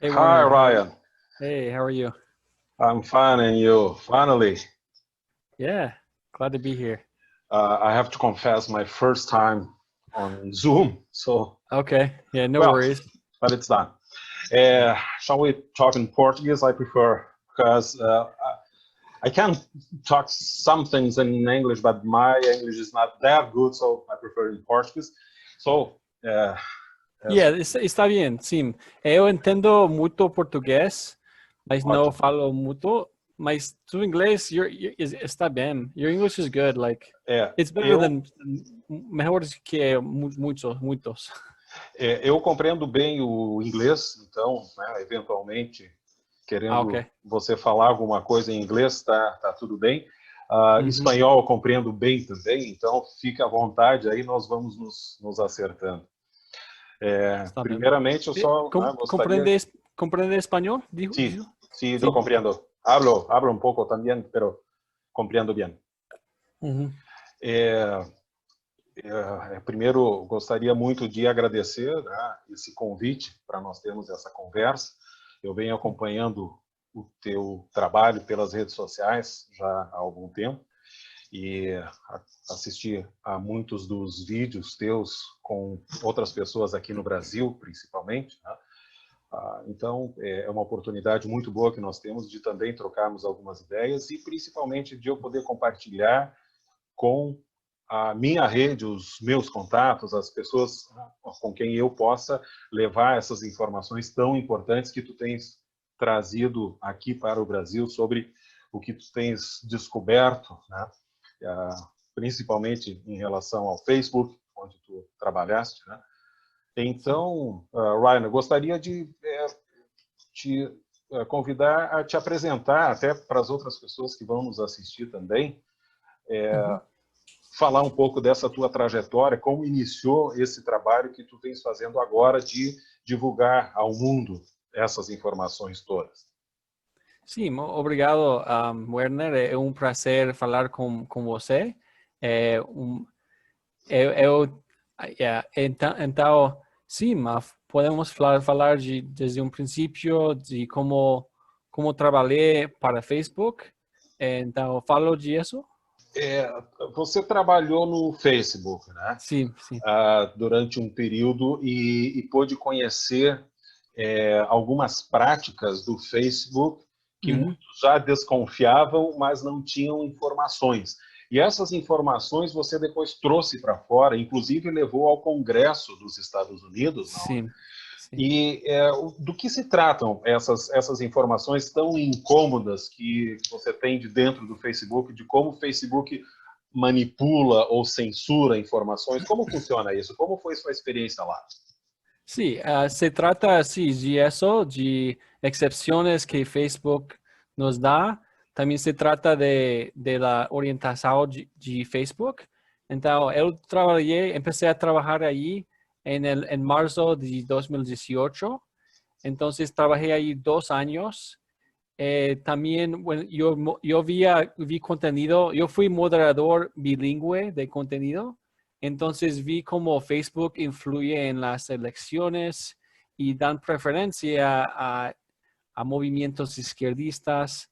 Hey Hi, Werner, how are you? Ryan. Hey, how are you? I'm fine, and you? Finally, Yeah, glad to be here. I have to confess my first time on Zoom. So, Okay, yeah, no well, worries. but it's done. Shall we talk in Portuguese? I prefer because I can talk some things in English, but my English is not that good, so I prefer in Portuguese. So, as Yeah, está bien, sim. Eu entendo muito português, mas não ótimo. falo muito. Mas tu inglês, está bem. Your English is good, like É, it's better eu than mejor que muitos, muitos. eu compreendo bem o inglês, então, né, eventualmente Ah, querendo ok. você falar alguma coisa em inglês, tá tudo bem. Uhum. Espanhol eu compreendo bem também, então fique à vontade, aí nós vamos nos acertando. Está bem. Primeiramente, eu só gostaria... Compreende espanhol? Sí, Dijo? sí, yo Sim. comprendo. Hablo un poco también, pero compreendo bien. Uhum. É, Primeiro, gostaria muito de agradecer, né, esse convite para nós termos essa conversa. Eu venho acompanhando o teu trabalho pelas redes sociais já há algum tempo e assisti a muitos dos vídeos teus com outras pessoas aqui no Brasil, principalmente, né? Então, é uma oportunidade muito boa que nós temos de também trocarmos algumas ideias e principalmente de eu poder compartilhar com a minha rede, os meus contatos, as pessoas com quem eu possa levar essas informações tão importantes que tu tens trazido aqui para o Brasil sobre o que tu tens descoberto, né? Principalmente em relação ao Facebook, onde tu trabalhaste, né? Sim. Então, Ryan, eu gostaria de te convidar a te apresentar até para as outras pessoas que vão nos assistir também, Uhum. falar um pouco dessa tua trajetória, como iniciou esse trabalho que tu tens fazendo agora de divulgar ao mundo essas informações todas. Sim, obrigado, Werner. É um prazer falar com você. É eu, então, sim, mas podemos falar desde um princípio de como trabalhei para Facebook. Então, falo disso? É, Você trabalhou no Facebook, né? Sim, sim. Durante um período e pôde conhecer algumas práticas do Facebook que Uhum. muitos já desconfiavam, mas não tinham informações. E essas informações você depois trouxe para fora, inclusive levou ao Congresso dos Estados Unidos, não? Sim, sim. E do que se tratam essas informações tão incômodas que você tem de dentro do Facebook, de como o Facebook manipula ou censura informações? Como funciona isso? Como foi sua experiência lá? Sí, se trata sí, de eso, de excepciones que Facebook nos da. También se trata de la orientación de Facebook. Entonces, empecé a trabajar allí en marzo de 2018. Entonces, trabajé ahí 2 años. También, bueno, yo vi contenido, yo fui moderador bilingüe de contenido, entonces vi cómo Facebook influye en las elecciones y dan preferencia a movimientos izquierdistas.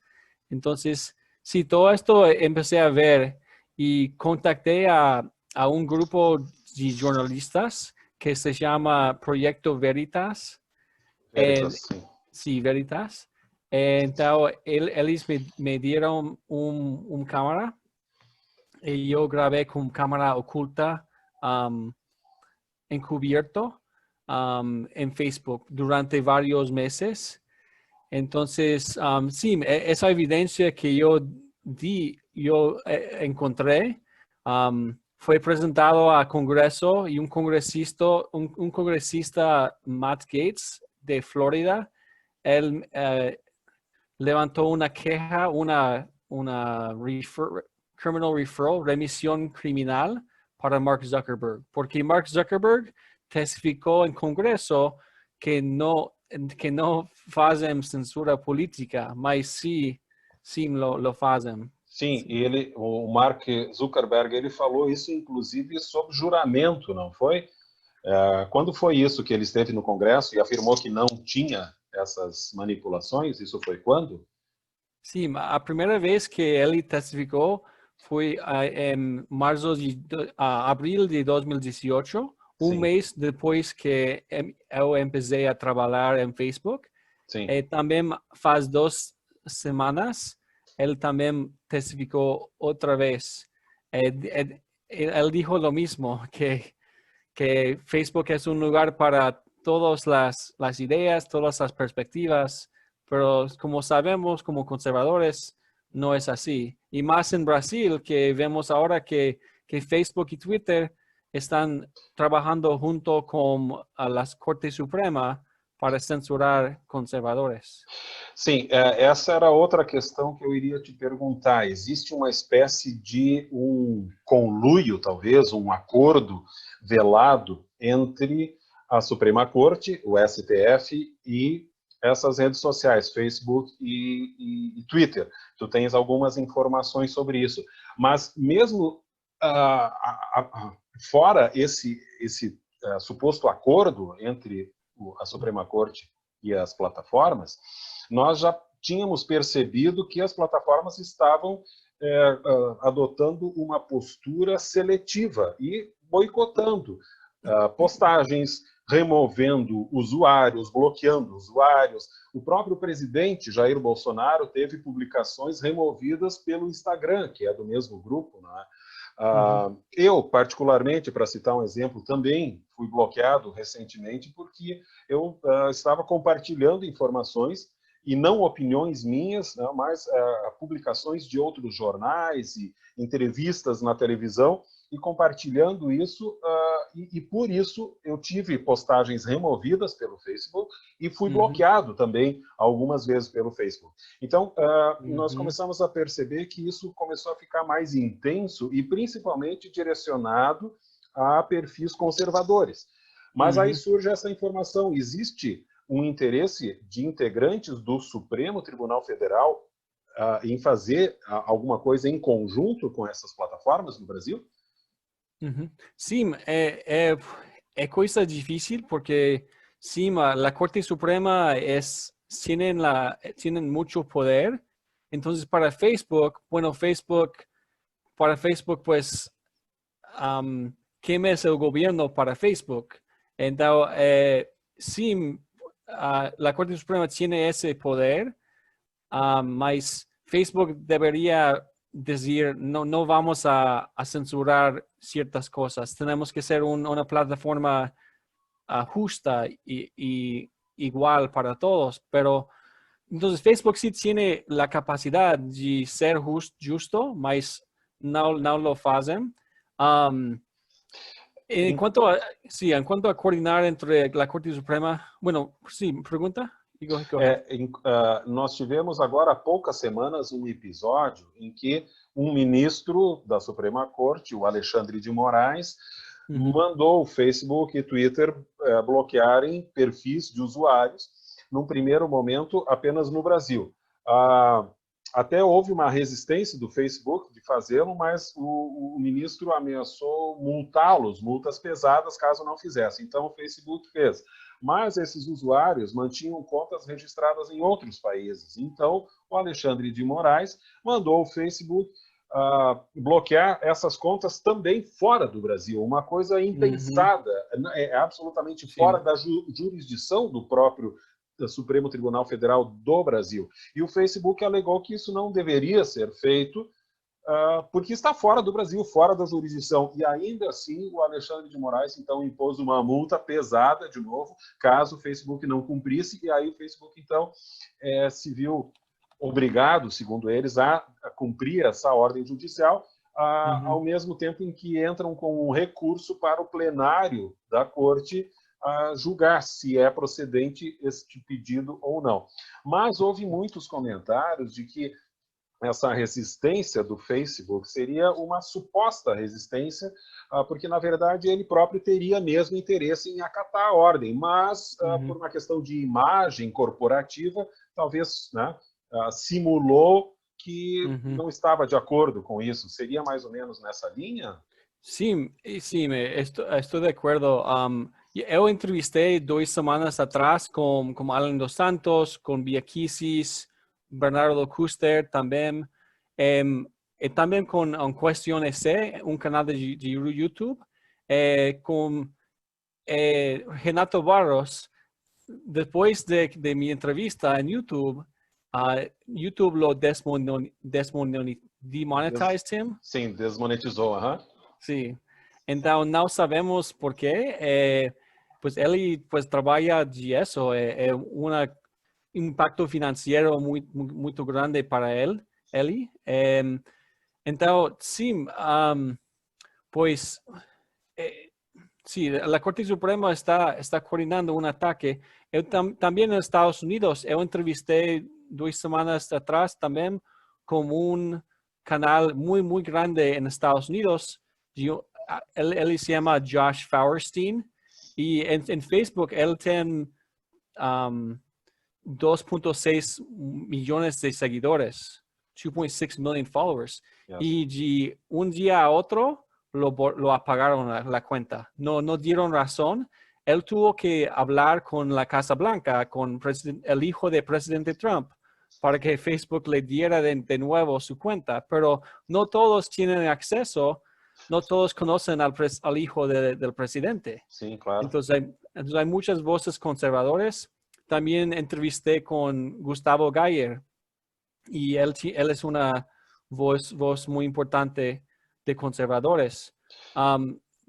Entonces, sí, todo esto empecé a ver y contacté a un grupo de jornalistas que se llama Proyecto Veritas. Veritas, sim. Sí, Veritas. Entonces, ellos me dieron un cámara y yo grabé con cámara oculta um, encubierto en Facebook durante varios meses. Entonces, sí, esa evidencia que yo encontré, fue presentado a Congreso y un congresista, Matt Gaetz, de Florida. Él levantó una queja, una criminal referral, remisión criminal para Mark Zuckerberg, porque Mark Zuckerberg testificó en Congreso que no fazem censura política, mas sim lo fazem. Sim, Sim. e o Mark Zuckerberg, ele falou isso inclusive sob juramento, não foi? Quando foi isso que ele esteve no Congresso e afirmou que não tinha essas manipulações? Isso foi quando? Sim, a primeira vez que ele testificou foi em abril de 2018, um Sim, mês depois que eu comecei a trabalhar em Facebook. sim. E também faz 2 semanas, ele também testificou outra vez. Ele dijo lo mismo, que Facebook es un lugar para todas las ideas, todas las perspectivas, pero como sabemos, como conservadores, no es así. Y más en Brasil, que vemos ahora que Facebook y Twitter están trabajando junto con la Corte Suprema para censurar conservadores. Sim, essa era outra questão que eu iria te perguntar. Existe uma espécie de um conluio, talvez, um acordo velado entre a Suprema Corte, o STF, e essas redes sociais, Facebook e Twitter. Tu tens algumas informações sobre isso. Mas mesmo fora esse suposto acordo entre a Suprema Corte e as plataformas, nós já tínhamos percebido que as plataformas estavam adotando uma postura seletiva e boicotando postagens, removendo usuários, bloqueando usuários. O próprio presidente Jair Bolsonaro teve publicações removidas pelo Instagram, que é do mesmo grupo, né? Eu, particularmente, para citar um exemplo, também fui bloqueado recentemente porque eu estava compartilhando informações e não opiniões minhas, né, mas publicações de outros jornais e entrevistas na televisão, e compartilhando isso, e por isso eu tive postagens removidas pelo Facebook e fui bloqueado também algumas vezes pelo Facebook. Então, nós começamos a perceber que isso começou a ficar mais intenso e principalmente direcionado a perfis conservadores. Mas aí surge essa informação, existe um interesse de integrantes do Supremo Tribunal Federal em fazer alguma coisa em conjunto com essas plataformas no Brasil? Sim, é coisa difícil porque sim, la Corte Suprema tienen mucho poder. Entonces para Facebook, para Facebook pues, ¿quién es el gobierno para Facebook? Entonces, sí, la Corte Suprema tiene ese poder, mas Facebook debería decir, no vamos a censurar ciertas cosas. Tenemos que ser una plataforma justa y igual para todos. Pero entonces Facebook sí tiene la capacidad de ser justo, mas no lo hacen. En cuanto a coordinar entre la Corte Suprema, bueno, sí, pregunta. Nós tivemos agora há poucas semanas um episódio em que um ministro da Suprema Corte, o Alexandre de Moraes, mandou o Facebook e Twitter bloquearem perfis de usuários, num primeiro momento apenas no Brasil. Até houve uma resistência do Facebook de fazê-lo, mas o ministro ameaçou multá-los, multas pesadas, caso não fizesse. Então, o Facebook fez. Mas esses usuários mantinham contas registradas em outros países. Então, o Alexandre de Moraes mandou o Facebook bloquear essas contas também fora do Brasil. Uma coisa impensada, é absolutamente fora da jurisdição do próprio Supremo Tribunal Federal do Brasil. E o Facebook alegou que isso não deveria ser feito porque está fora do Brasil, fora da jurisdição. E ainda assim, o Alexandre de Moraes, então, impôs uma multa pesada, de novo, caso o Facebook não cumprisse, e aí o Facebook, então, se viu obrigado, segundo eles, a cumprir essa ordem judicial, ao mesmo tempo em que entram com um recurso para o plenário da Corte julgar se é procedente este pedido ou não. Mas houve muitos comentários de que essa resistência do Facebook seria uma suposta resistência, porque, na verdade, ele próprio teria mesmo interesse em acatar a ordem, mas, por uma questão de imagem corporativa, talvez, né, simulou que não estava de acordo com isso. Seria mais ou menos nessa linha? Sí, estoy de acuerdo. Eu entrevistei 2 semanas atrás com Alan dos Santos, com Bia Kicis, Bernardo Custer também, e também com Questão EC, um canal de YouTube, com Renato Barros. Depois de mi entrevista en YouTube, YouTube lo demonetized him. Sim, desmonetizou, aham. Sim. Então, não sabemos por quê. Pues ele pues trabalha disso. É um impacto financeiro muito grande para ele. Então, sim, pues sí, la Corte Suprema está coordinando un ataque. También en Estados Unidos, yo entrevisté 2 semanas atrás también con un canal muy grande en Estados Unidos. Él se llama Josh Fauerstein y en Facebook él tiene 2.6 millones de seguidores, 2.6 million followers. Yes. Y de un día a otro lo apagaron la cuenta. No dieron razón. Él tuvo que hablar con la Casa Blanca, con el hijo del presidente Trump, para que Facebook le diera de nuevo su cuenta. Pero no todos tienen acceso, no todos conocen al hijo del presidente. Sim, claro. Entonces hay muchas voces conservadoras. También entrevisté con Gustavo Gayer y él es una voz muy importante de conservadores.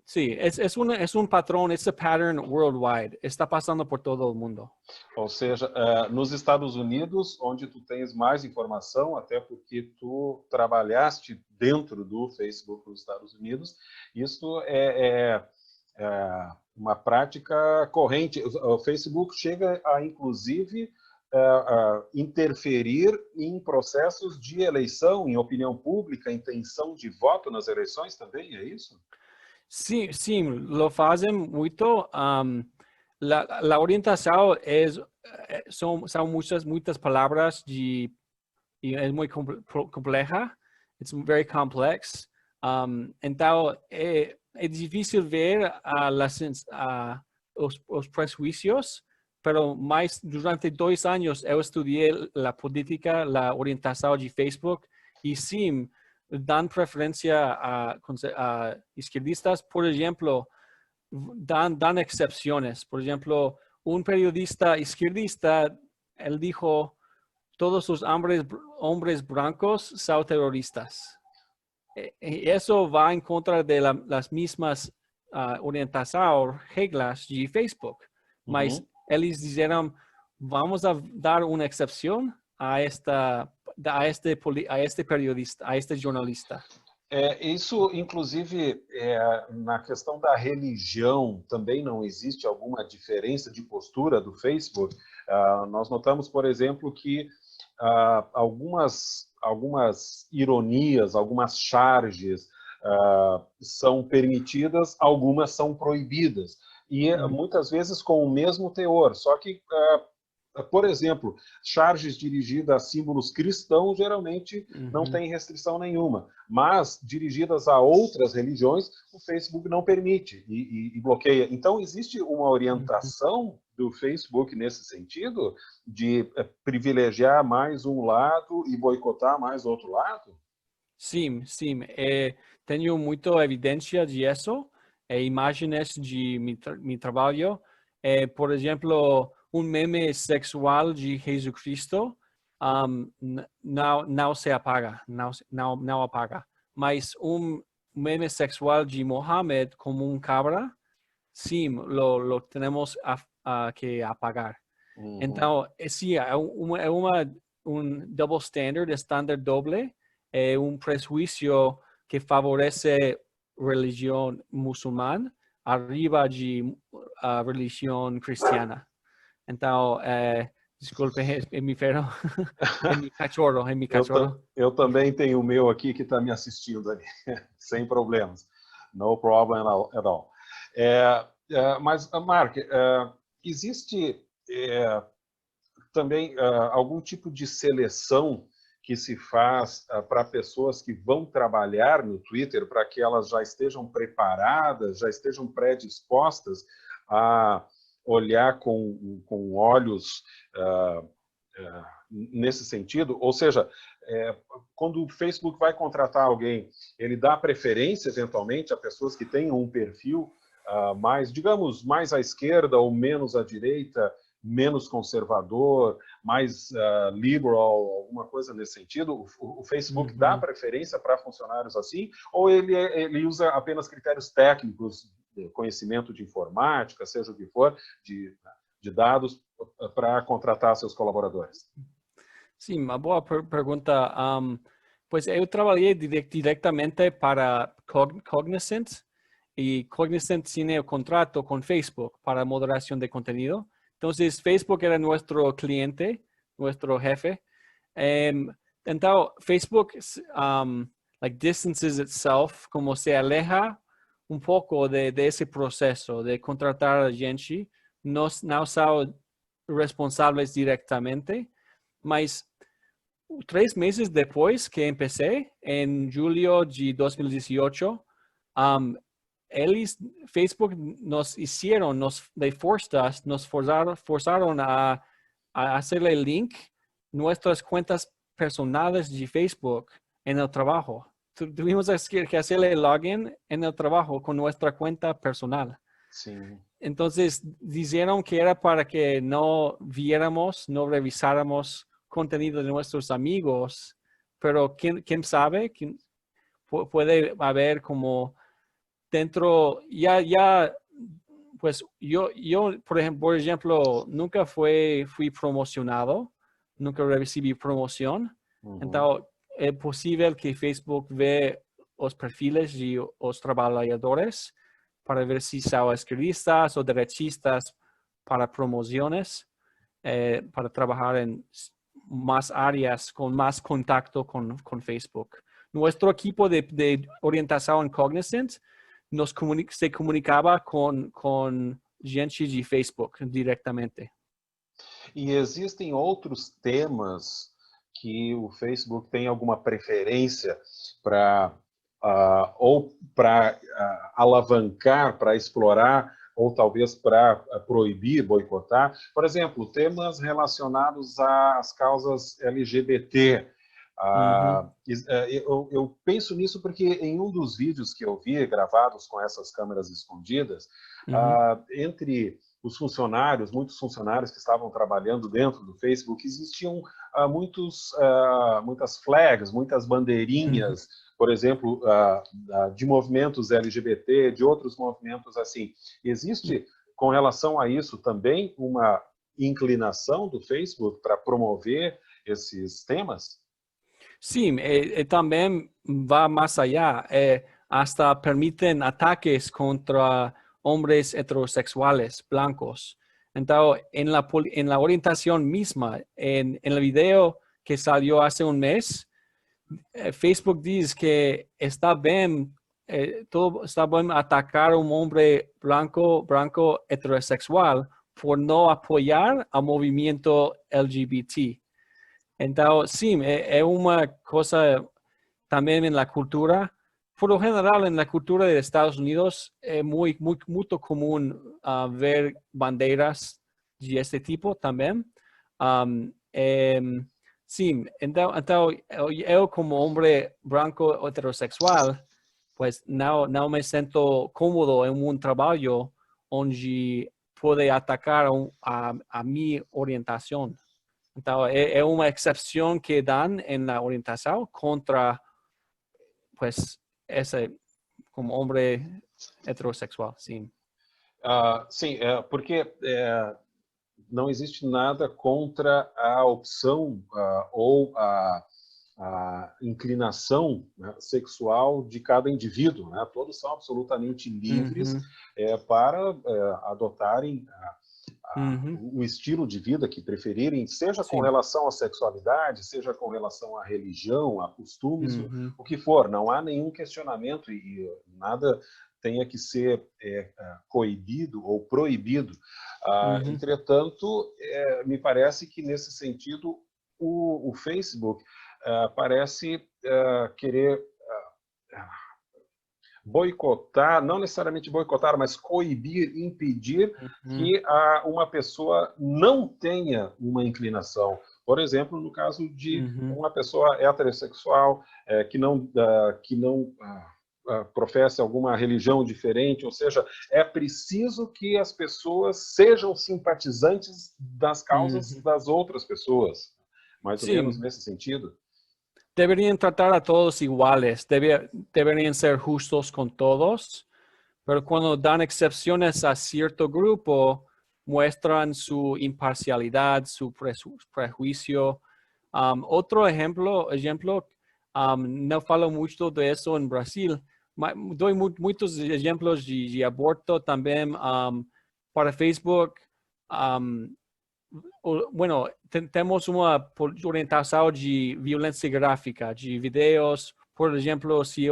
Sí, es un patrón, es un pattern worldwide. Está pasando por todo el mundo. Ou seja, nos Estados Unidos, onde tu tens mais informação, até porque tu trabalhaste dentro do Facebook nos Estados Unidos, isso é uma prática corrente. O Facebook chega a, inclusive, interferir em processos de eleição, em opinião pública, intenção de voto nas eleições também, é isso? Sí, lo hacen mucho. La orientación son muchas palabras y es muy compleja. It's very complex. Entonces, es difícil ver los prejuicios, pero más durante 2 años yo estudié la política, la orientación de Facebook y sí, dan preferencia a izquierdistas. Por ejemplo, dan excepciones. Por ejemplo, un periodista izquierdista, él dijo, todos los hombres blancos son terroristas. Y eso va en contra de las mismas orientaciones, reglas de Facebook. Mas ellos dijeron, vamos a dar una excepción a este periodista, a este jornalista. Isso, inclusive, na questão da religião, também não existe alguma diferença de postura do Facebook? Nós notamos, por exemplo, que algumas ironias, algumas charges são permitidas, algumas são proibidas. E muitas vezes com o mesmo teor, só que, por exemplo, charges dirigidas a símbolos cristãos geralmente não tem restrição nenhuma, mas dirigidas a outras religiões, o Facebook não permite e bloqueia. Então, existe uma orientação do Facebook nesse sentido, de privilegiar mais um lado e boicotar mais outro lado? Sim. Tenho muita evidência disso, imagens de meu trabalho. Por exemplo, um meme sexual de Jesucristo não se apaga, não apaga. Mas um meme sexual de Mohammed como um cabra, sim, lo temos que apagar. Então, sim, é um double standard, estándar doble, é um prejuízo que favorece religião muçulmana arriba de religião cristiana. Então, desculpe, é mi cachorro. Eu também tenho o meu aqui que está me assistindo ali, sem problemas. No problem at all. Mas, Mark, existe também algum tipo de seleção que se faz para pessoas que vão trabalhar no Twitter, para que elas já estejam preparadas, já estejam predispostas a olhar com olhos nesse sentido? Ou seja, quando o Facebook vai contratar alguém, ele dá preferência, eventualmente, a pessoas que tenham um perfil mais, digamos, mais à esquerda ou menos à direita, menos conservador, mais liberal, alguma coisa nesse sentido? O Facebook dá preferência para funcionários assim? Ou ele usa apenas critérios técnicos, conhecimento de informática, seja o que for, de dados, para contratar seus colaboradores? Sim, uma boa pergunta. Pues eu trabalhei diretamente para Cognizant e Cognizant tiene o contrato con Facebook para moderación de contenido. Entonces, Facebook era nuestro cliente, nuestro jefe. Entonces, Facebook like distances itself, como se aleja un poco de ese proceso de contratar a gente. No son responsables directamente, mas 3 meses después que empecé, en julio de 2018, Facebook nos hicieron, nos forzaron a hacerle el link nuestras cuentas personales de Facebook en el trabajo. Tuvimos que hacerle el login en el trabajo con nuestra cuenta personal. Sí. Entonces, dijeron que era para que no viéramos, no revisáramos contenido de nuestros amigos, pero quién sabe, puede haber como dentro, pues yo por ejemplo, nunca fui promocionado, nunca recibí promoción. Entonces, es posible que Facebook ve los perfiles de los trabajadores para ver si son izquierdistas o derechistas para promociones, para trabajar en más áreas con más contacto con Facebook. Nuestro equipo de orientación Cognizant se comunicaba con gente de Facebook directamente. E existem outros temas que o Facebook tem alguma preferência para ou para alavancar, para explorar, ou talvez para proibir, boicotar? Por exemplo, temas relacionados às causas LGBT. Eu penso nisso porque em um dos vídeos que eu vi, gravados com essas câmeras escondidas, entre os funcionários, muitos funcionários que estavam trabalhando dentro do Facebook, existiam muitas flags, muitas bandeirinhas, por exemplo, de movimentos LGBT, de outros movimentos assim. Existe, com relação a isso, também uma inclinação do Facebook para promover esses temas? Sí, también va más allá. Hasta permiten ataques contra hombres heterosexuales blancos. Entonces, en la orientación misma, en el video que salió hace un mes, Facebook dice que está bien atacar a un hombre blanco heterosexual por no apoyar al movimiento LGBT. Entonces, sí, es una cosa también en la cultura. Por lo general, en la cultura de Estados Unidos, es muy común ver banderas de este tipo también. Sí, entonces, yo como hombre blanco heterosexual, pues no me siento cómodo en un trabajo donde puede atacar a mi orientación. Entonces, es una excepción que dan en la orientación contra, pues, ese como hombre heterossexual, sim. Sim, porque não existe nada contra a opção ou a inclinação, né, sexual de cada indivíduo, né? Todos são absolutamente livres para adotarem o estilo de vida que preferirem, seja com relação à sexualidade, seja com relação à religião, a costumes, o que for. Não há nenhum questionamento e nada tenha que ser coibido ou proibido. Entretanto, me parece que, nesse sentido, o Facebook parece querer boicotar, não necessariamente boicotar, mas coibir, impedir que uma pessoa não tenha uma inclinação. Por exemplo, no caso de uma pessoa heterossexual que não professa alguma religião diferente, ou seja, é preciso que as pessoas sejam simpatizantes das causas das outras pessoas, mais ou menos Sí, nesse sentido. deberían tratar a todos iguales, deberían ser justos con todos, pero cuando dan excepciones a cierto grupo, muestran su imparcialidad, su prejuicio. Otro ejemplo, no falo mucho de eso en Brasil. Doy muchos ejemplos de aborto también para Facebook. um, bueno, temos uma orientação de violência gráfica, de vídeos. Por exemplo, se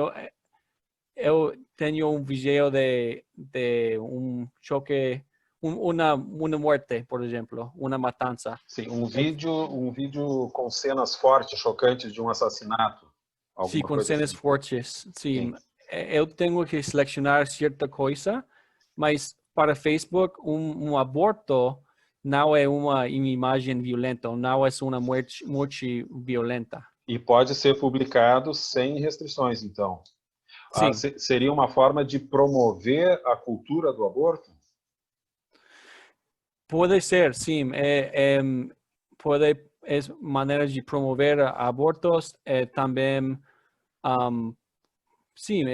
eu tenho um vídeo de um choque, uma morte, por exemplo, uma matança. Sim, um vídeo com cenas fortes, chocantes de um assassinato, Sim, alguma com coisa cenas assim. fortes. Sim, Sim. eu tenho que selecionar certa coisa, mas para Facebook, aborto não é uma imagem violenta, não é uma morte violenta. E pode ser publicado sem restrições, então. Sim, Seria uma forma de promover a cultura do aborto? pode ser, sim. Es manera de promover abortos. También, sim,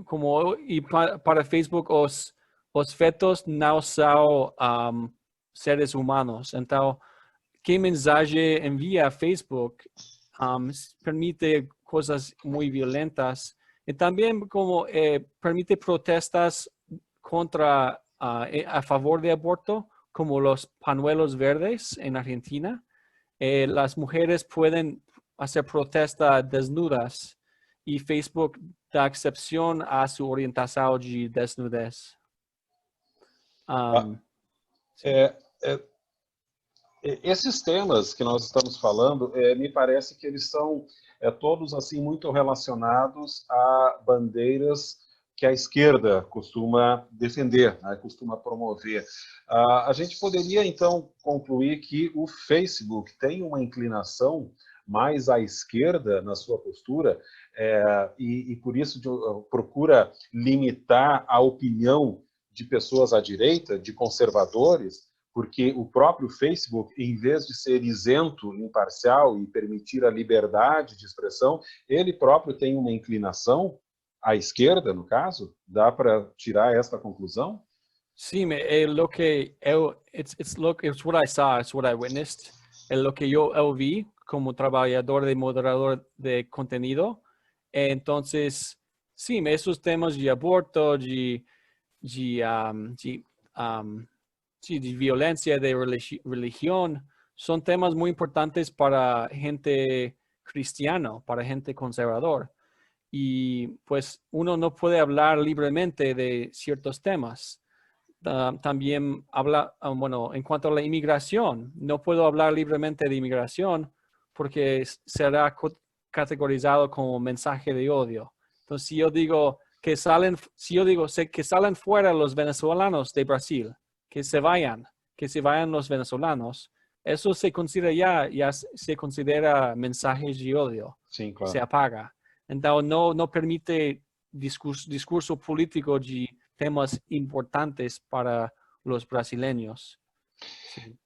como y para Facebook, os fetos no son seres humanos. Entonces, ¿qué mensaje envía Facebook? Permite cosas muy violentas y también como permite protestas contra a favor de aborto, como los pañuelos verdes en Argentina. Las mujeres pueden hacer protestas desnudas y Facebook da excepción a su orientación de desnudez. É, esses temas que nós estamos falando, me parece que eles são todos assim muito relacionados a bandeiras que a esquerda costuma defender, né, costuma promover. A gente poderia, então, concluir que o Facebook tem uma inclinação mais à esquerda na sua postura e por isso procura limitar a opinião de pessoas à direita, de conservadores, porque o próprio Facebook, em vez de ser isento, imparcial e permitir a liberdade de expressão, ele próprio tem uma inclinação à esquerda, no caso? Dá para tirar esta conclusão? Sim, é lo que it's what I saw, it's what I witnessed. É lo que eu vi como trabalhador de moderador de conteúdo. Entonces, sim, esos temas de aborto, de violencia, de religión, son temas muy importantes para gente cristiano, para gente conservador. Y pues uno no puede hablar libremente de ciertos temas. También habla, bueno, en cuanto a la inmigración, no puedo hablar libremente de inmigración porque será categorizado como mensaje de odio. Entonces, si yo digo que salen fuera los venezolanos de Brasil, que se vayan los venezolanos, eso se considera ya se considera mensaje de odio. Sim, claro. Se apaga. Entonces, no permite discurso político de temas importantes para los brasileños. Sí.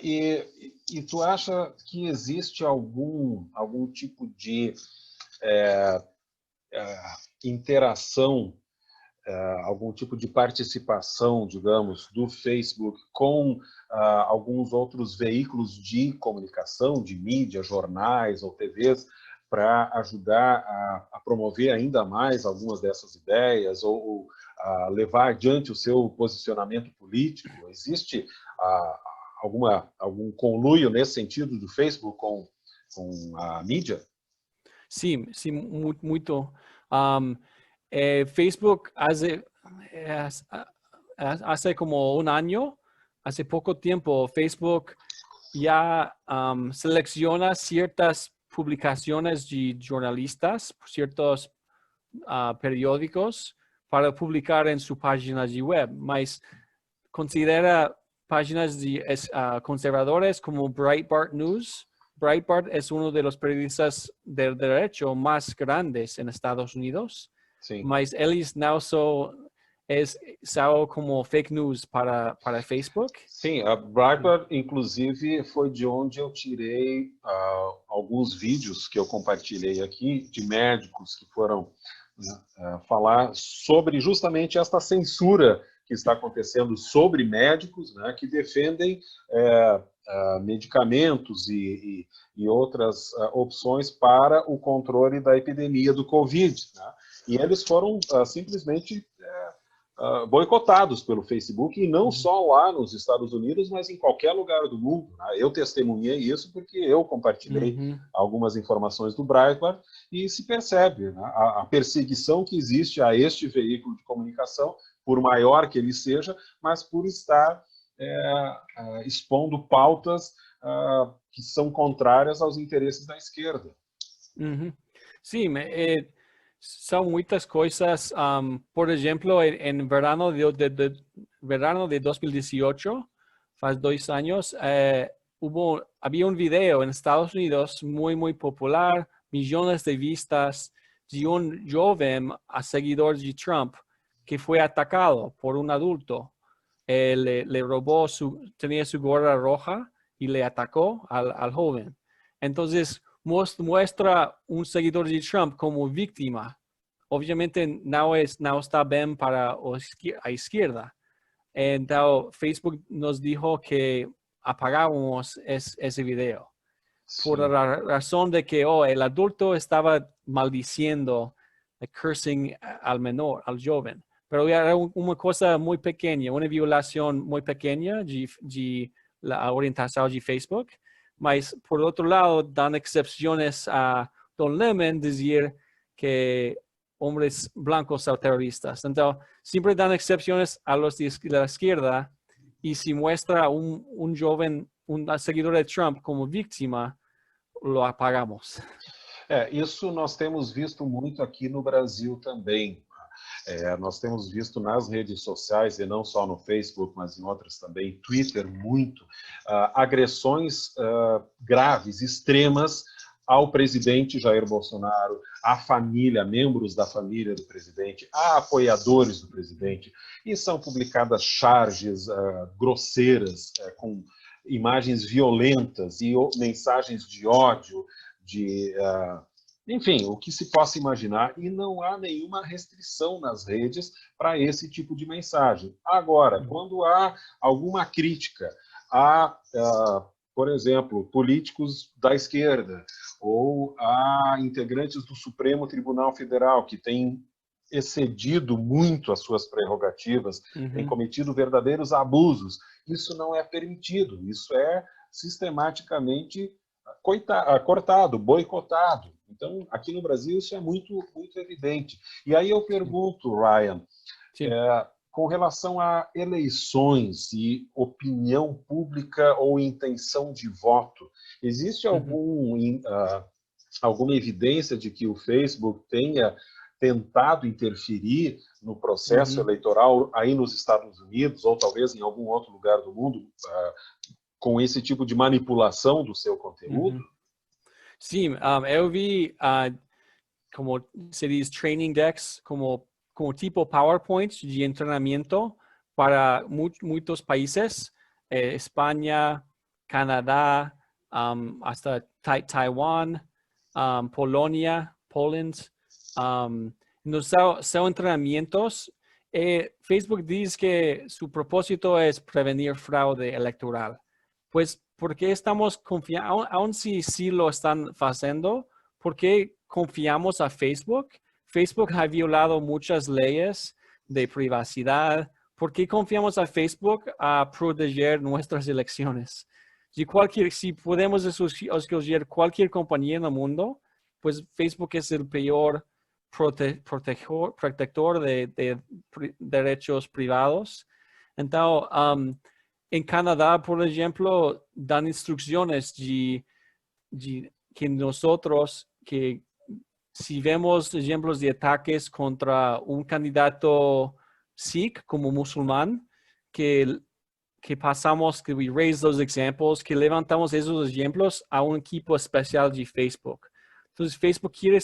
E tu acha que existe algum tipo de interação, algum tipo de participação, digamos, do Facebook com alguns outros veículos de comunicação, de mídia, jornais ou TVs, para ajudar a promover ainda mais algumas dessas ideias ou a levar adiante o seu posicionamento político? Existe algum conluio nesse sentido do Facebook com a mídia? Sim, muito. Facebook hace como un año, hace poco tiempo, Facebook ya selecciona ciertas publicaciones de jornalistas, ciertos periódicos para publicar en su página de web, mas considera páginas conservadores como Breitbart News. Breitbart es uno de los periodistas del derecho más grandes en Estados Unidos, Sim. mas eles não são como fake news para Facebook. Sim, a Breitbart, inclusive, foi de onde eu tirei alguns vídeos que eu compartilhei aqui de médicos que foram falar sobre justamente esta censura que está acontecendo sobre médicos, né, que defendem medicamentos e outras opções para o controle da epidemia do Covid, né? E eles foram simplesmente boicotados pelo Facebook, e não só lá nos Estados Unidos, mas em qualquer lugar do mundo, né? Eu testemunhei isso porque eu compartilhei algumas informações do Breitbart, e se percebe, né, a perseguição que existe a este veículo de comunicação, por maior que ele seja, mas por estar expondo pautas que são contrárias aos interesses da esquerda. Sim, são muitas coisas. Por exemplo, en verano de 2018, faz 2 años, había un video en Estados Unidos muy popular, millones de vistas, de un joven seguidor de Trump que fue atacado por un adulto. Le robó, tenía su gorra roja y le atacó al joven. Entonces, muestra un seguidor de Trump como víctima. Obviamente no está bien para a izquierda. Entonces, Facebook nos dijo que apagamos ese video. Sim. Por la razón de que el adulto estaba maldiciendo, cursing al menor, al joven. Pero era una cosa muy pequeña, una violación muy pequeña de la orientación de Facebook. Mas, por otro lado, dan excepciones a Don Lemon decir que hombres blancos son terroristas. Entonces, siempre dan excepciones a los de la izquierda, y si muestra un joven, un seguidor de Trump como víctima, lo apagamos. Isso nós temos visto muito aqui no Brasil também. Nós temos visto nas redes sociais, e não só no Facebook, mas em outras também, Twitter, muito, agressões graves, extremas ao presidente Jair Bolsonaro, à família, membros da família do presidente, a apoiadores do presidente, e são publicadas charges grosseiras, com imagens violentas e mensagens de ódio, enfim, o que se possa imaginar, e não há nenhuma restrição nas redes para esse tipo de mensagem. Agora, quando há alguma crítica a, por exemplo, políticos da esquerda ou a integrantes do Supremo Tribunal Federal que têm excedido muito as suas prerrogativas, têm cometido verdadeiros abusos, isso não é permitido, isso é sistematicamente cortado, boicotado. Então, aqui no Brasil, isso é muito evidente. E aí eu pergunto, Ryan, com relação a eleições e opinião pública ou intenção de voto, existe alguma evidência de que o Facebook tenha tentado interferir no processo eleitoral aí nos Estados Unidos, ou talvez em algum outro lugar do mundo, com esse tipo de manipulação do seu conteúdo? Sim, eu vi, como se diz, training decks, como tipo PowerPoint de entrenamiento para muitos países, España, Canadá, hasta Taiwán, Polonia, Poland. Son entrenamientos. Facebook dice que su propósito es prevenir fraude electoral. Pues, ¿por qué estamos confiando? Aun si lo están haciendo, ¿por qué confiamos a Facebook? Facebook ha violado muchas leyes de privacidad. ¿Por qué confiamos a Facebook a proteger nuestras elecciones? Si podemos escoger cualquier compañía en el mundo, pues Facebook es el peor protector de derechos privados. Entonces, en Canadá, por ejemplo, dan instrucciones de que nosotros, que si vemos ejemplos de ataques contra un candidato Sikh como musulmán, que pasamos, que we raise those examples, que levantamos esos ejemplos a un equipo especial de Facebook. Entonces, Facebook quiere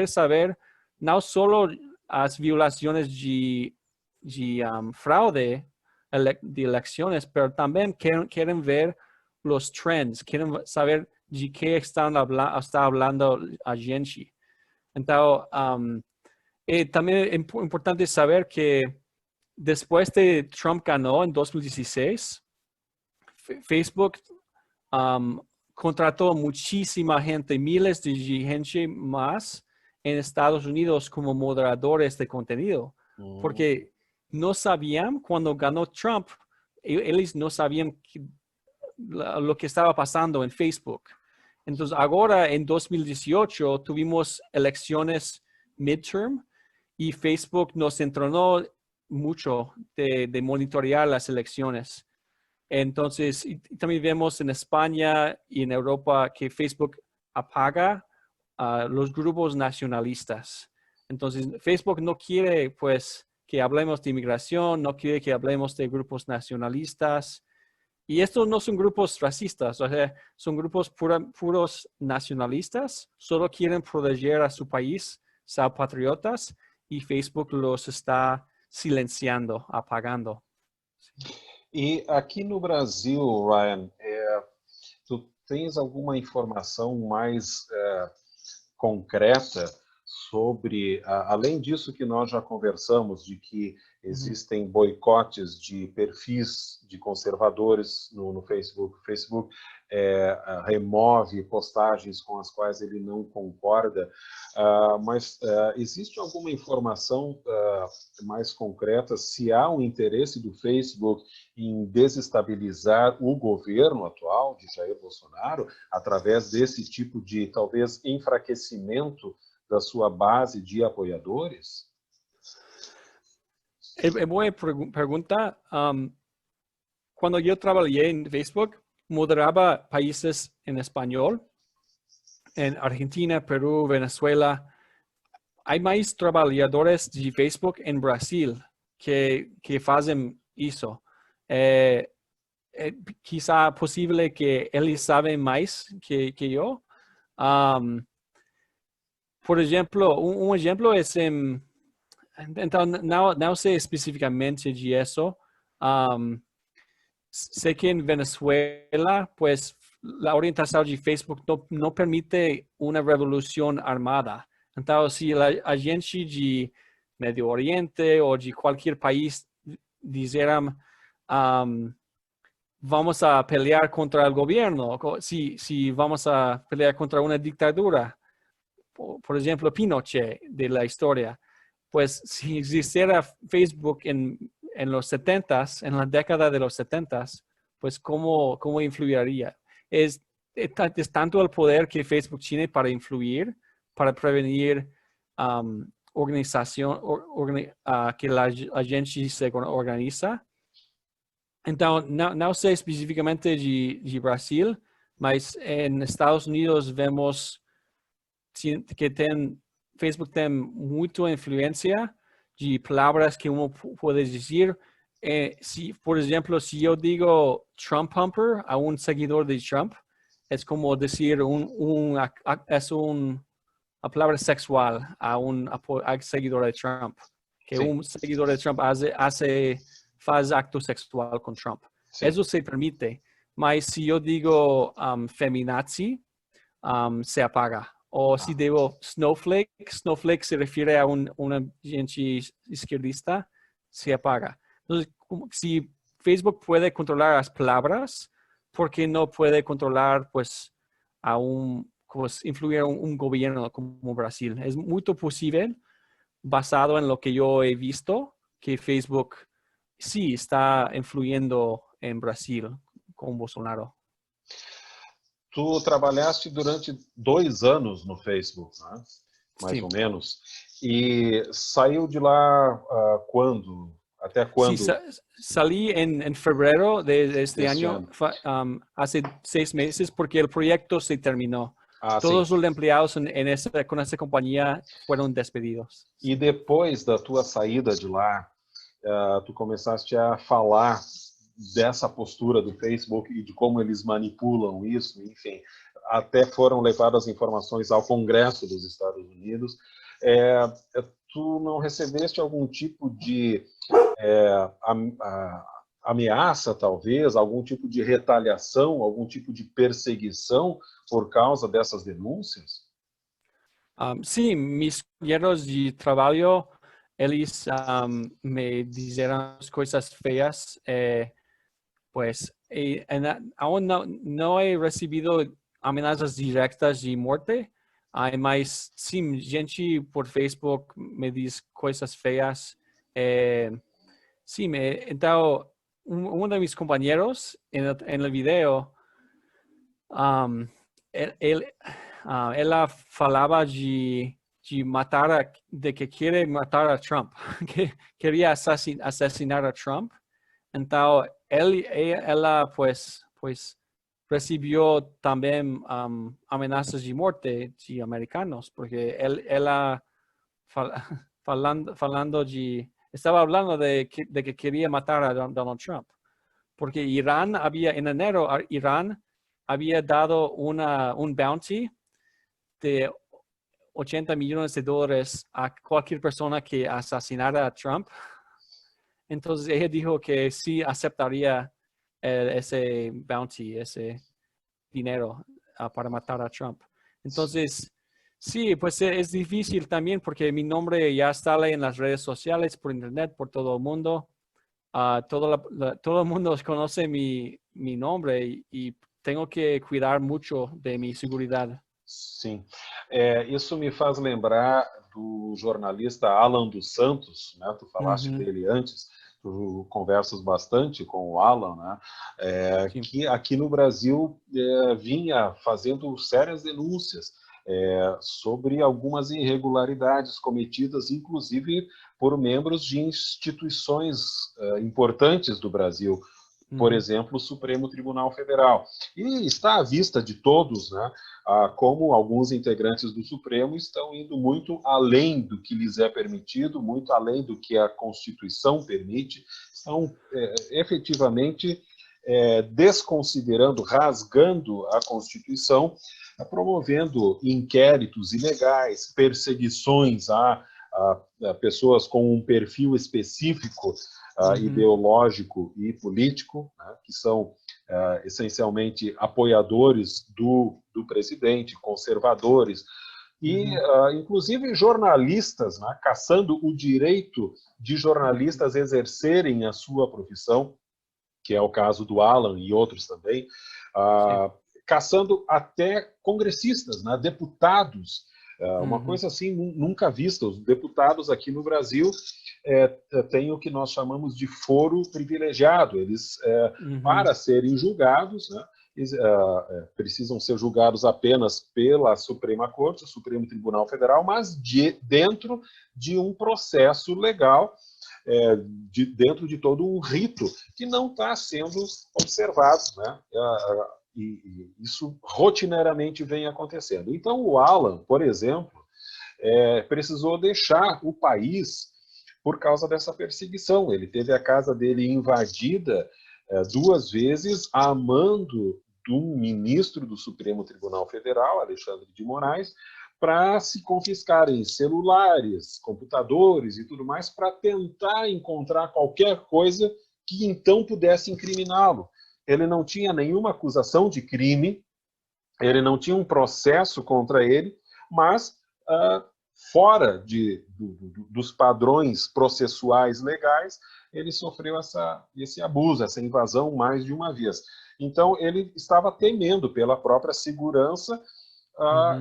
saber no solo las violaciones de fraude de elecciones, pero también quieren ver los trends, quieren saber de qué está hablando a gente. Entonces, también es importante saber que después de Trump ganó en 2016, Facebook contrató muchísima gente, miles de gente más en Estados Unidos como moderadores de contenido, porque no sabían cuando ganó Trump, ellos no sabían lo que estaba pasando en Facebook. Entonces, ahora en 2018 tuvimos elecciones midterm y Facebook nos entrenó mucho de monitorear las elecciones. Entonces, y también vemos en España y en Europa que Facebook apaga a los grupos nacionalistas. Entonces, Facebook no quiere, pues, que hablemos de inmigración, no quiere que hablemos de grupos nacionalistas. Y estos no son grupos racistas, o sea, son grupos puros nacionalistas, solo quieren proteger a su país, ser patriotas, y Facebook los está silenciando, apagando. E aqui no Brasil, Ryan, tu tens alguma informação mais concreta sobre, além disso que nós já conversamos, de que existem boicotes de perfis de conservadores no Facebook. O Facebook remove postagens com as quais ele não concorda, mas existe alguma informação mais concreta se há um interesse do Facebook em desestabilizar o governo atual de Jair Bolsonaro através desse tipo de, talvez, enfraquecimento da sua base de apoiadores? Es buena pregunta. Cuando yo trabajé en Facebook, moderaba países en español, en Argentina, Perú, Venezuela. Hay más trabajadores de Facebook en Brasil que hacen eso. Quizá posible que ellos saben más que yo. Por ejemplo, un ejemplo es entonces, no sé específicamente de eso. Sé que en Venezuela, pues, la orientación de Facebook no permite una revolución armada. Entonces, si la gente de Medio Oriente o de cualquier país dijeran, vamos a pelear contra el gobierno, si vamos a pelear contra una dictadura, por ejemplo, Pinochet de la historia, pues si existiera Facebook en los 70s, en la década de los 70s, pues ¿cómo influiría? Es tanto el poder que Facebook tiene para influir, para prevenir organización, que la gente se organiza. Entonces, no sé específicamente de Brasil, mas en Estados Unidos vemos que Facebook tiene mucha influencia de palabras que uno puede decir. Por ejemplo, si yo digo Trump Humper a un seguidor de Trump, es como decir una palabra sexual a un seguidor de Trump. Que sí. Un seguidor de Trump hace acto sexual con Trump. Sí. Eso se permite. Mas si yo digo feminazi, se apaga. O si digo snowflake se refiere a una gente izquierdista, se apaga. Entonces, si Facebook puede controlar las palabras, ¿por qué no puede controlar, pues, influir a un gobierno como Brasil? Es muy posible, basado en lo que yo he visto, que Facebook sí está influyendo en Brasil con Bolsonaro. Tu trabalhaste durante 2 anos no Facebook, né? Mais Sim. ou menos. E saiu de lá quando? Até quando? Sí, salí en febrero de este año, hace 6 meses, porque el proyecto se terminó. Todos os empleados com essa companhia foram despedidos. E depois da tua saída de lá, tu começaste a falar dessa postura do Facebook e de como eles manipulam isso, enfim, até foram levadas informações ao Congresso dos Estados Unidos. Tu não recebeste algum tipo de ameaça, talvez, algum tipo de retaliação, algum tipo de perseguição por causa dessas denúncias? Sim, meus companheiros de trabalho, eles me disseram coisas feias, pues aún não he recebido ameaças diretas de morte, mas sim, gente por Facebook me diz coisas feias. Sim, então, de mis companheiros en el video, ela falava de matar, de que queria matar a Trump, que queria assassinar a Trump. Então, ela pues recebeu também ameaças de morte de americanos, porque ela estava falando de que queria matar a Donald Trump, porque en enero, Irán había dado un bounty de $80 millones a cualquier persona que asesinara a Trump. Entonces ella dijo que sí aceptaría ese bounty, ese dinero para matar a Trump. Entonces, sí, pues es difícil también porque mi nombre ya sale en las redes sociales, por internet, por todo el mundo. Todo el mundo conoce mi nombre y tenho que cuidar muito de minha segurança. Sim. Isso me faz lembrar do jornalista Alan dos Santos, né? Tu falaste dele antes, tu conversas bastante com o Alan, né? Que aqui no Brasil vinha fazendo sérias denúncias sobre algumas irregularidades cometidas, inclusive por membros de instituições importantes do Brasil, por exemplo, o Supremo Tribunal Federal. E está à vista de todos, né, como alguns integrantes do Supremo estão indo muito além do que lhes é permitido, muito além do que a Constituição permite, estão efetivamente desconsiderando, rasgando a Constituição, promovendo inquéritos ilegais, perseguições a pessoas com um perfil específico ideológico e político, né, que são essencialmente apoiadores do presidente, conservadores, e inclusive jornalistas, né, caçando o direito de jornalistas exercerem a sua profissão, que é o caso do Alan e outros também, caçando até congressistas, né, deputados, uma coisa assim nunca vista. Os deputados aqui no Brasil têm o que nós chamamos de foro privilegiado. Eles, para serem julgados, né, precisam ser julgados apenas pela Suprema Corte, o Supremo Tribunal Federal, mas dentro de um processo legal, dentro de todo um rito que não está sendo observado, né? E isso rotineiramente vem acontecendo. Então, o Alan, por exemplo, precisou deixar o país por causa dessa perseguição. Ele teve a casa dele invadida 2 vezes a mando do ministro do Supremo Tribunal Federal, Alexandre de Moraes, para se confiscarem celulares, computadores e tudo mais, para tentar encontrar qualquer coisa que então pudesse incriminá-lo. Ele não tinha nenhuma acusação de crime, ele não tinha um processo contra ele, mas fora dos padrões processuais legais, ele sofreu esse abuso, essa invasão mais de uma vez. Então, ele estava temendo pela própria segurança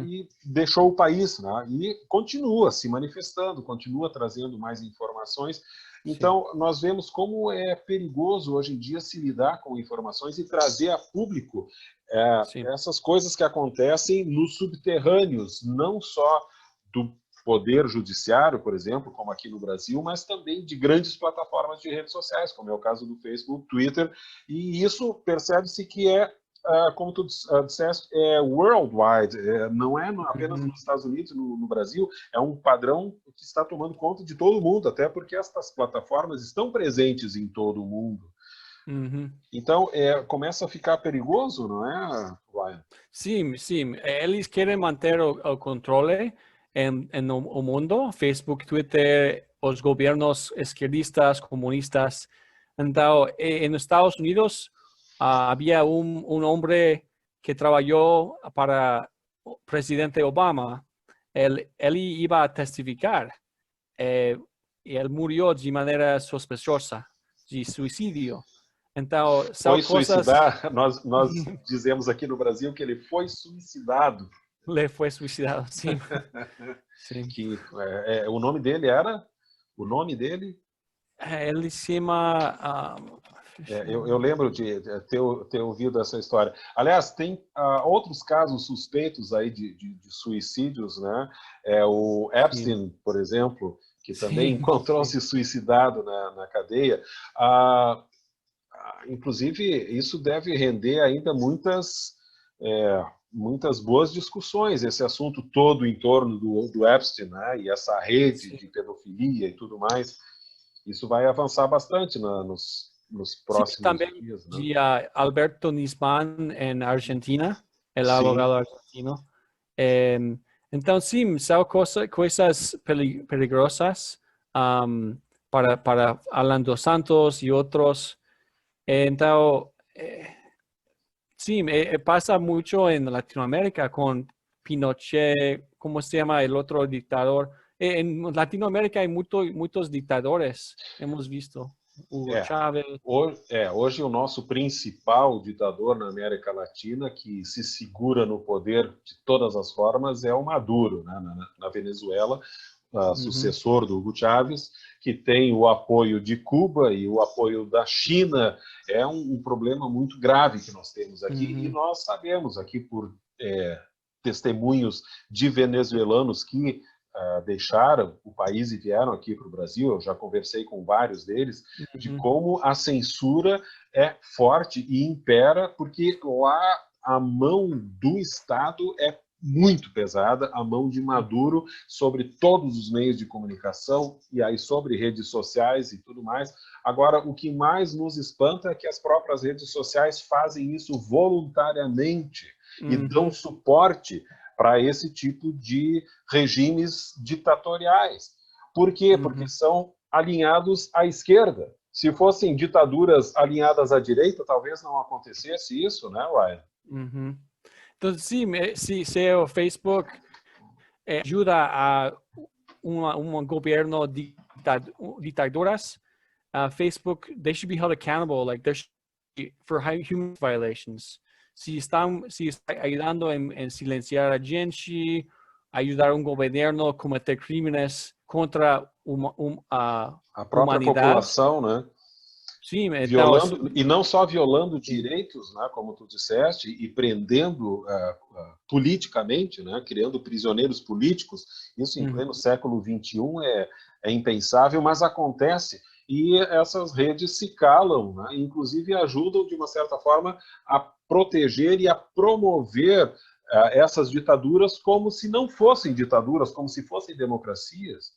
e deixou o país, né? E continua se manifestando, continua trazendo mais informações. Então, nós vemos como é perigoso hoje em dia se lidar com informações e trazer a público essas coisas que acontecem nos subterrâneos, não só do poder judiciário, por exemplo, como aqui no Brasil, mas também de grandes plataformas de redes sociais, como é o caso do Facebook, Twitter, e isso percebe-se que é como tu disseste, é worldwide, não é apenas nos Estados Unidos, no Brasil, é um padrão que está tomando conta de todo mundo, até porque estas plataformas estão presentes em todo o mundo. Então, começa a ficar perigoso, não é, Ryan? Sim, sim. Eles querem manter o controle no mundo, Facebook, Twitter, os governos esquerdistas, comunistas. Então, en Estados Unidos había un hombre que trabajó para presidente Obama. Él iba a testificar y él murió de manera sospechosa, de suicidio. Então, são Foi coisas... suicidar, nós dizemos aqui no Brasil que ele foi suicidado. Ele foi suicidado, sim. Sim. Que, o nome dele era? O nome dele? Ele se chama... eu lembro de ter ouvido essa história. Aliás, tem outros casos suspeitos aí de suicídios, né? O Epstein, sim, por exemplo, que também sim, encontrou-se suicidado na cadeia. Inclusive, isso deve render ainda muitas boas discussões, esse assunto todo em torno do Epstein, né? E essa rede sim, de pedofilia e tudo mais. Isso vai avançar bastante nos próximos também dias. Né? De Alberto Nisman, em Argentina, o abogado argentino. Então, sim, são coisas peligrosas para Alan dos Santos e outros. Então, sim, pasa mucho en Latinoamérica con Pinochet, ¿cómo se llama el otro dictador? En Latinoamérica hay muitos ditadores, hemos visto. Hugo Chávez. Hoje o nosso principal ditador na América Latina, que se segura no poder de todas as formas, é o Maduro, né? Na Venezuela, sucessor do Hugo Chávez, que tem o apoio de Cuba e o apoio da China. É um problema muito grave que nós temos aqui, e nós sabemos aqui por testemunhos de venezuelanos que deixaram o país e vieram aqui para o Brasil. Eu já conversei com vários deles, de como a censura é forte e impera, porque lá a mão do Estado é muito pesada, a mão de Maduro sobre todos os meios de comunicação e aí sobre redes sociais e tudo mais. Agora, o que mais nos espanta é que as próprias redes sociais fazem isso voluntariamente e dão suporte para esse tipo de regimes ditatoriais. Por quê? Porque são alinhados à esquerda. Se fossem ditaduras alinhadas à direita, talvez não acontecesse isso, né, Ryan? Então, sim, se o Facebook ajuda a um governo ditaduras, Facebook, they should be held accountable, like for human violations. Se está ajudando em silenciar a gente, ajudar um governo a cometer crimes contra a própria população, né? Sim, violando, e não só violando direitos, né, como tu disseste, e prendendo politicamente, né, criando prisioneiros políticos. Isso em pleno século XXI é impensável, mas acontece. E essas redes se calam, né? Inclusive ajudam, de uma certa forma, a proteger e a promover essas ditaduras como se não fossem ditaduras, como se fossem democracias.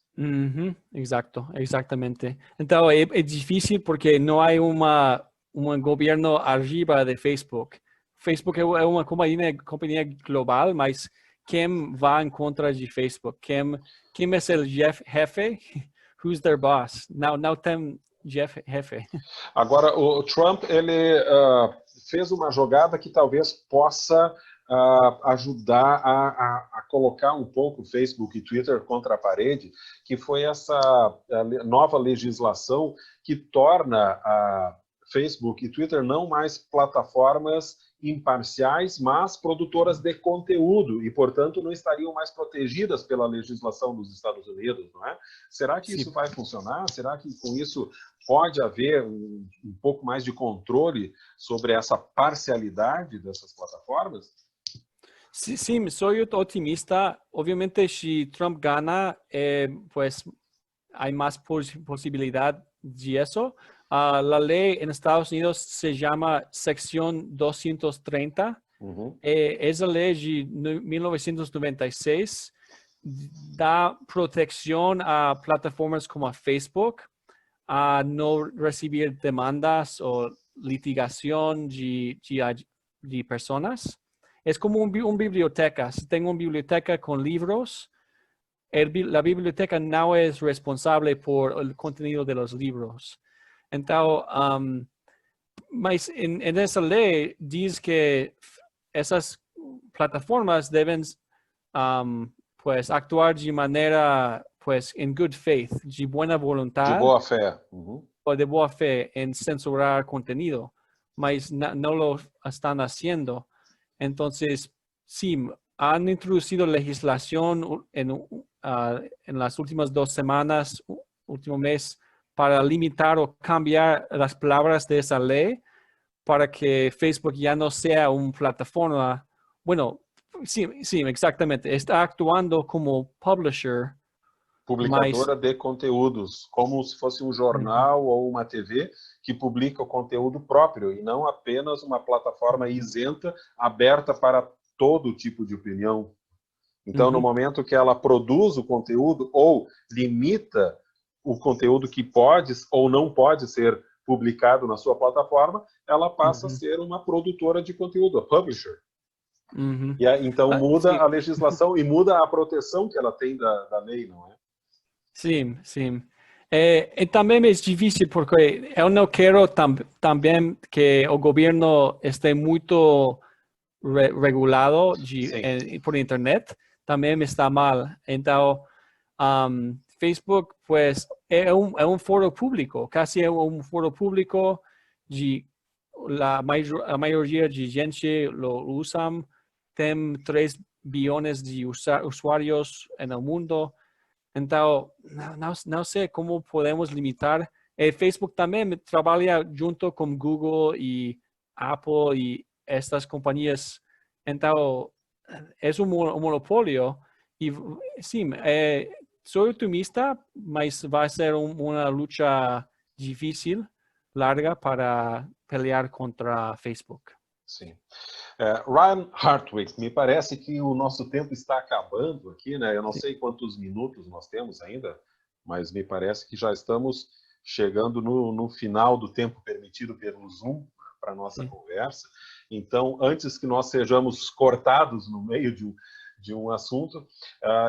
Exatamente. Então, é difícil porque não há um governo arriba de Facebook. Facebook é uma companhia global, mas quem vai em contra de Facebook? Quem é o jefe? Who's their boss? Não tem jefe. Agora, o Trump, ele fez uma jogada que talvez possa ajudar a colocar um pouco o Facebook e Twitter contra a parede, que foi essa nova legislação que torna a Facebook e Twitter não mais plataformas imparciais, mas produtoras de conteúdo e, portanto, não estariam mais protegidas pela legislação dos Estados Unidos, não é? Será que isso vai funcionar? Será que com isso pode haver um pouco mais de controle sobre essa parcialidade dessas plataformas? Sim, sou otimista. Obviamente, se Trump gana, pues hay más posibilidad de eso, La ley en Estados Unidos se llama Sección 230. Esa ley de 1996 da protección a plataformas como Facebook a no recibir demandas o litigación de personas. Es como una biblioteca. Si tengo una biblioteca con libros, la biblioteca no es responsable por el contenido de los libros. Entonces, en esa ley dice que esas plataformas deben pues actuar de manera pues en good faith, de buena voluntad. De boa fé. O de boa fe en censurar contenido, mas no lo están haciendo. Entonces, sí, han introducido legislación en las últimas 2 semanas, último mes, para limitar o cambiar las palabras de esa ley para que Facebook ya no sea una plataforma. Bueno, sí, exactamente. Está actuando como publisher. Publicadora de conteúdos, como se fosse um jornal ou uma TV que publica o conteúdo próprio e não apenas uma plataforma isenta, aberta para todo tipo de opinião. Então, no momento que ela produz o conteúdo ou limita o conteúdo que pode ou não pode ser publicado na sua plataforma, ela passa a ser uma produtora de conteúdo, a publisher. E então muda a legislação e muda a proteção que ela tem da lei, não é? Sim. E também é difícil porque eu não quero também que o governo esteja muito regulado por internet. Também está mal. Então, Facebook pues é um foro público, casi é um foro público de a maioria de gente lo usam. Tem 3 bilhões de usuários no mundo. Então, não sei como podemos limitar. Facebook também trabalha junto com Google e Apple e estas companhias. Então, é um monopólio. E, sim, sou otimista, mas vai ser uma luta difícil, larga, para pelear contra Facebook. Sim. Ryan Hartwig, me parece que o nosso tempo está acabando aqui, né? Eu não sei quantos minutos nós temos ainda, mas me parece que já estamos chegando no final do tempo permitido pelo Zoom para a nossa conversa. Então, antes que nós sejamos cortados no meio de um assunto,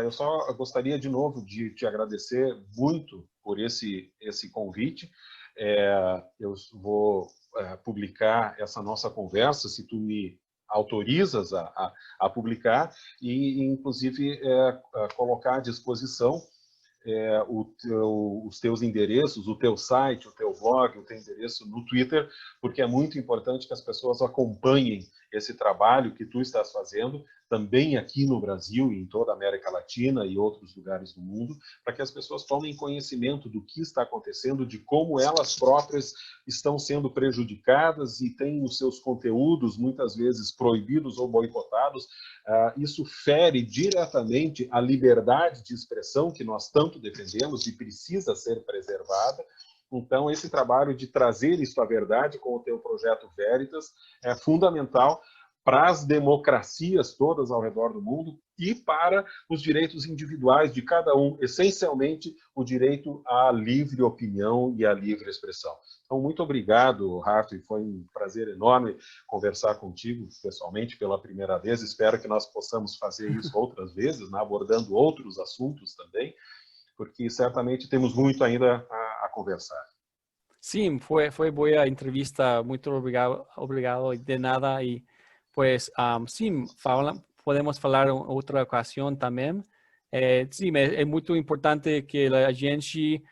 eu só gostaria de novo de te agradecer muito por esse convite. Eu vou publicar essa nossa conversa, se tu me autorizas a publicar, e inclusive colocar à disposição os teus endereços, o teu site, o teu blog, o teu endereço no Twitter, porque é muito importante que as pessoas acompanhem esse trabalho que tu estás fazendo, também aqui no Brasil e em toda a América Latina e outros lugares do mundo, para que as pessoas tomem conhecimento do que está acontecendo, de como elas próprias estão sendo prejudicadas e têm os seus conteúdos muitas vezes proibidos ou boicotados. Isso fere diretamente a liberdade de expressão que nós tanto defendemos e precisa ser preservada. Então, esse trabalho de trazer isso à verdade com o teu projeto Veritas é fundamental para as democracias todas ao redor do mundo e para os direitos individuais de cada um, essencialmente o direito à livre opinião e à livre expressão. Então, muito obrigado, Hartwig, foi um prazer enorme conversar contigo pessoalmente pela primeira vez. Espero que nós possamos fazer isso outras vezes, né, abordando outros assuntos também, porque certamente temos muito ainda a conversar. Sim, foi boa entrevista. Muito obrigado de nada. E pues, sim, podemos falar em outra ocasião também. Sim, é muito importante que a gente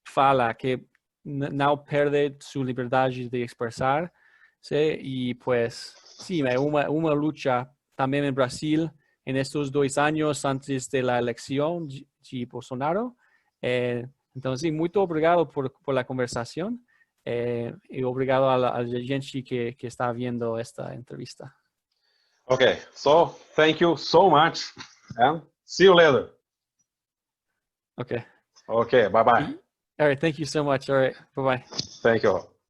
fala que não perde sua liberdade de expressar. ¿Sí? E pues, sim, é uma luta também no Brasil nestes 2 anos antes da eleição de Bolsonaro. Então, sim, muito obrigado por a conversação e obrigado a gente que está vendo esta entrevista. Okay, so thank you so much and see you later. Okay. Okay, bye-bye. All right. Thank you so much. All right. Bye-bye. Thank you all.